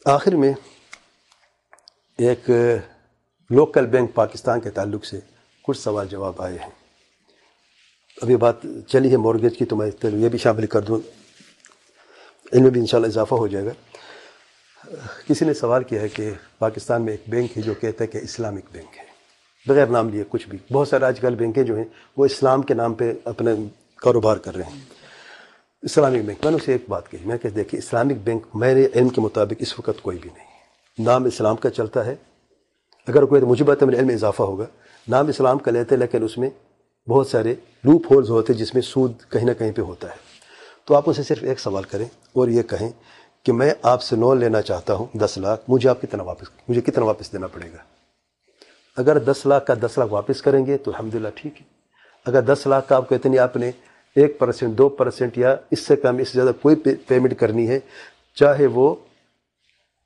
آخر میں ایک لوکل بینک پاکستان کے تعلق سے کچھ سوال جواب آئے ہیں. ابھی بات چلی ہے مورگیج کی، تو میں یہ بھی شامل کر دوں، ان میں بھی انشاءاللہ اضافہ ہو جائے گا. کسی نے سوال کیا ہے کہ پاکستان میں ایک بینک ہے جو کہتا ہے کہ اسلامک بینک ہے، بغیر نام لیے کچھ بھی. بہت سارے آج کل بینکیں جو ہیں وہ اسلام کے نام پہ اپنے کاروبار کر رہے ہیں. اسلامک بینک، میں نے اسے ایک بات کہی، میں کہ دیکھیے اسلامک بینک میرے علم کے مطابق اس وقت کوئی بھی نہیں ہے. نام اسلام کا چلتا ہے، اگر کوئی مجھے بات ہے میرے علم میں اضافہ ہوگا. نام اسلام کا لیتے لیکن اس میں بہت سارے لوپ ہولز ہوتے جس میں سود کہیں نہ کہیں پہ ہوتا ہے. تو آپ اسے صرف ایک سوال کریں اور یہ کہیں کہ میں آپ سے لون لینا چاہتا ہوں 10 لاکھ، مجھے کتنا واپس دینا پڑے گا. اگر 10 لاکھ کا 10 لاکھ واپس کریں گے تو الحمدللہ ٹھیک ہے. اگر 10 لاکھ کا آپ کہتے ہیں آپ نے 1%، 2% یا اس سے کم اس سے زیادہ کوئی پیمنٹ کرنی ہے، چاہے وہ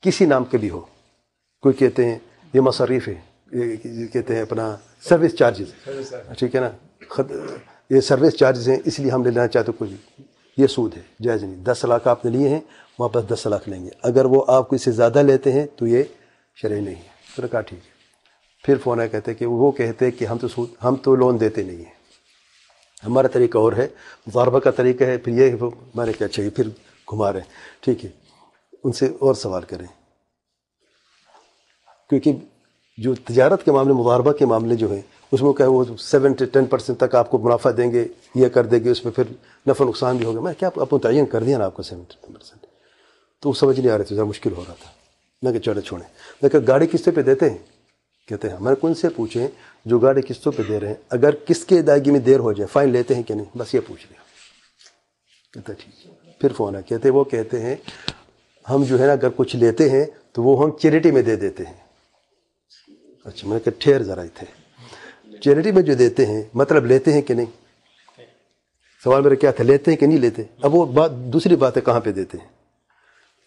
کسی نام کے بھی ہو. کوئی کہتے ہیں یہ مصارف ہے، یہ کہتے ہیں اپنا سروس چارجز، ٹھیک ہے نا، یہ سروس چارجز ہیں اس لیے ہم لینا چاہتے کوئی بھی، یہ سود ہے، جائز نہیں. 10 لاکھ آپ نے لیے ہیں، واپس 10 لاکھ لیں گے. اگر وہ آپ کو اس سے زیادہ لیتے ہیں تو یہ شرعی نہیں ہے. تو نے کہا ٹھیک ہے. پھر فون آیا کہتے کہ وہ کہتے ہیں کہ ہم تو لون دیتے نہیں ہیں، ہمارا طریقہ اور ہے، مضاربہ کا طریقہ ہے. پھر یہ میں نے کہا چاہیے، پھر گھما رہے ہیں. ٹھیک ہے، ان سے اور سوال کریں، کیونکہ جو تجارت کے معاملے، مضاربہ کے معاملے جو ہیں اس میں کیا وہ 7 سے 10% تک آپ کو منافع دیں گے، یہ کر دیں گے، اس میں پھر نفع نقصان بھی ہوگا. میں کیا آپ متعین کر دیا نا آپ کو 7-10%، تو وہ سمجھ نہیں آ رہے تھے، ذرا مشکل ہو رہا تھا. میں کہ چلو چھوڑیں. میں کہ گاڑی قسطوں پہ دیتے ہیں؟ کہتے ہیں میں نے ان سے پوچھیں جو گاڑی قسطوں پہ دے رہے ہیں اگر قسط کی ادائیگی میں دیر ہو جائے فائن لیتے ہیں کہ نہیں، بس یہ پوچھ لیا. کہتا ٹھیک. پھر فون ہے، وہ کہتے ہیں ہم جو ہے نا اگر کچھ لیتے ہیں تو وہ ہم چیریٹی میں دے دیتے ہیں. اچھا، میں نے کہا ٹھہر ذرا تھے، چیریٹی میں جو دیتے ہیں مطلب لیتے ہیں کہ نہیں؟ سوال میرا کیا تھا، لیتے ہیں کہ نہیں لیتے؟ اب وہ بات دوسری بات ہے، کہاں پہ دیتے ہیں،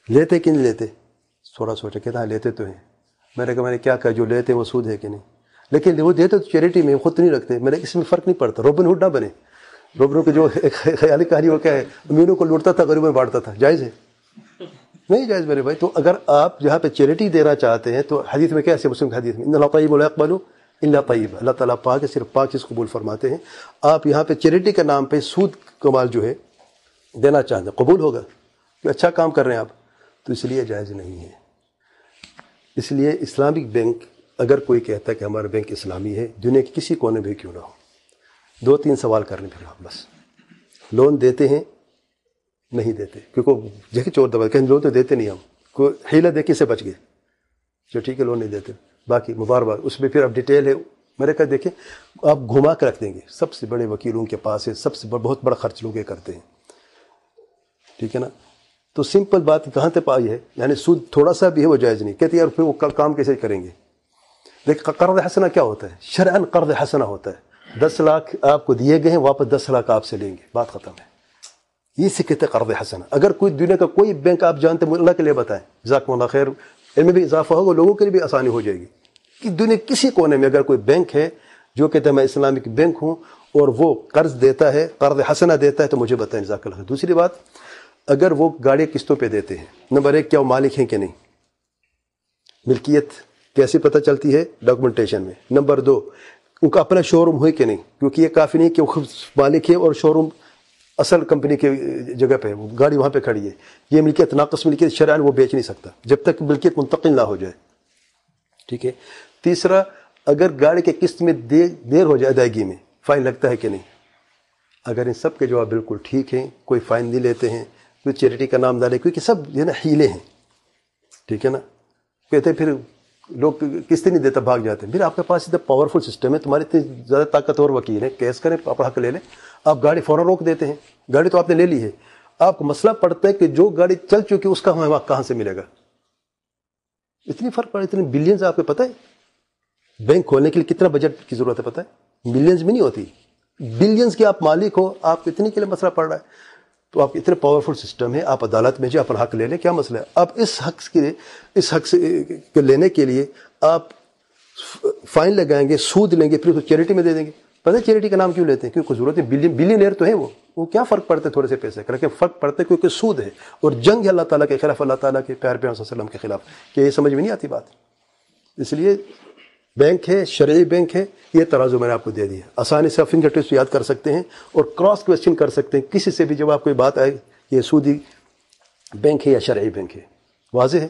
لیتے کہ نہیں لیتے؟ تھوڑا سوچا، کہتا ہے لیتے تو ہیں. میں نے کیا کہا جو لیتے ہیں وہ سود ہے کہ نہیں؟ لیکن وہ دیتے تو چیریٹی میں، خود نہیں رکھتے. میں نے اس میں فرق نہیں پڑتا. روبن ہوڈ نہ بنے. روبن ہوڈ کی جو خیالی کہانی وہ کیا ہے، امینوں کو لوٹتا تھا، غریبوں میں بانٹتا تھا. جائز ہے؟ نہیں جائز میرے بھائی. تو اگر آپ جہاں پہ چیریٹی دینا چاہتے ہیں تو حدیث میں کیا ہے، مسلم کی حدیث میں ان اللہ طیب لا یقبل الا طیب، اللہ تعالیٰ پاک ہے، صرف پاک چیز قبول فرماتے ہیں. آپ یہاں پہ چیریٹی کے نام پہ سود کا مال جو ہے دینا چاہتے ہیں، قبول ہوگا کہ اچھا کام کر رہے ہیں آپ، تو اس لیے جائز نہیں ہے. اس لیے اسلامک بینک اگر کوئی کہتا ہے کہ ہمارا بینک اسلامی ہے، دنیا کے کسی کونے بھی کیوں نہ ہو، 2-3 سوال کرنے پھر آپ بس. لون دیتے ہیں؟ نہیں دیتے، کیونکہ جیسے چور دبا کہیں لون تو دیتے نہیں، ہم کوئی حیلہ دیکھے سے بچ گئے. جو ٹھیک ہے لون نہیں دیتے. باقی مباربہ اس میں پھر اب ڈیٹیل ہے. میرے کہا دیکھیں آپ گھما کے رکھ دیں گے، سب سے بڑے وکیلوں کے پاس ہے، سب سے بہت بڑا خرچ لوگ یہ کرتے ہیں. ٹھیک ہے نا. تو سمپل بات کہاں تک آئی ہے، یعنی سود تھوڑا سا بھی ہے وہ جائز نہیں. کہتے یار پھر وہ کام کیسے کریں گے؟ دیکھ قرض حسنہ کیا ہوتا ہے، شرعاً قرض حسنہ ہوتا ہے. 10 لاکھ آپ کو دیے گئے ہیں، واپس 10 لاکھ آپ سے لیں گے، بات ختم ہے. یہ سے کہتے قرض حسنہ. اگر کوئی دنیا کا کوئی بینک آپ جانتے ہیں، اللہ کے لیے بتائیں، جزاکم اللہ خیر، ان میں بھی اضافہ ہوگا، لوگوں کے لیے بھی آسانی ہو جائے گی کہ دنیا کسی کونے میں اگر کوئی بینک ہے جو کہتا ہے میں اسلامک بینک ہوں اور وہ قرض دیتا ہے، قرض حسنہ دیتا ہے، تو مجھے بتائیں جزاک اللہ خیر. دوسری بات، اگر وہ گاڑی قسطوں پہ دیتے ہیں، نمبر 1 کیا وہ مالک ہیں کہ نہیں؟ ملکیت کیسے پتہ چلتی ہے؟ ڈاکومنٹیشن میں. نمبر 2 ان کا اپنا شو روم ہے کہ نہیں؟ کیونکہ یہ کافی نہیں کہ وہ خود مالک ہے اور شو روم اصل کمپنی کی جگہ پہ ہے، وہ گاڑی وہاں پہ کھڑی ہے. یہ ملکیت ناقص ملکیت شرعاً وہ بیچ نہیں سکتا جب تک ملکیت منتقل نہ ہو جائے. ٹھیک ہے. تیسرا، اگر گاڑی کے قسط میں دیر ہو جائے ادائیگی میں، فائن لگتا ہے کہ نہیں؟ اگر ان سب کے جواب بالکل ٹھیک ہیں، کوئی فائن نہیں لیتے ہیں، کوئی چیریٹی کا نام ڈالے، کیونکہ سب جو ہے نا ہیلے ہیں. ٹھیک ہے نا. کہتے ہیں پھر لوگ قسط نہیں دیتا بھاگ جاتے ہیں. پھر آپ کے پاس اتنا پاورفل سسٹم ہے، تمہاری اتنی زیادہ طاقتور وکیل ہے، کیس کریں اپنا حق لے لیں. آپ گاڑی فوراً روک دیتے ہیں، گاڑی تو آپ نے لے لی ہے. آپ کو مسئلہ پڑتا ہے کہ جو گاڑی چل چکی اس کا ہمیں کہاں سے ملے گا. اتنی فرق پڑا، اتنے بلینز. آپ کو پتہ ہے بینک کھولنے کے لیے کتنا بجٹ کی ضرورت ہے؟ پتہ ہے ملینز میں نہیں ہوتی، بلینز کے آپ مالک ہو، آپ اتنے کے لیے مسئلہ پڑ رہا ہے. تو آپ اتنے پاورفل سسٹم ہے، آپ عدالت میں جائیں اپنا حق لے لیں، کیا مسئلہ ہے؟ اب اس حق سے لینے کے لیے آپ فائن لگائیں گے، سود لیں گے، پھر چیریٹی میں دے دیں گے. پتہ ہے چیریٹی کا نام کیوں لیتے ہیں؟ کیونکہ ضرورت ہے، بلینئر تو ہے وہ. وہ کیا فرق پڑتا ہے تھوڑے سے پیسے کا، لیکن فرق پڑتا ہے کیونکہ سود ہے اور جنگ ہے اللہ تعالیٰ کے خلاف، اللہ تعالیٰ کے پیارے پیغمبر صلی اللہ علیہ وسلم کے خلاف، کہ یہ سمجھ میں نہیں آتی بات. اس لیے بینک ہے، شرعی بینک ہے، یہ ترازو میں نے آپ کو دے دیا، آسانی سے آپ فنگر ٹپس یاد کر سکتے ہیں اور کراس کوشچن کر سکتے ہیں کسی سے بھی جب آپ کو بات آئے یہ سودی بینک ہے یا شرعی بینک ہے. واضح ہے؟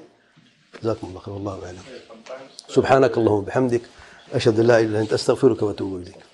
جزاکم اللہ خیر، واللہ اعلم. سبحانک اللہم وبحمدک، اشہد ان لا الہ الا انت، استغفرک واتوب الیک.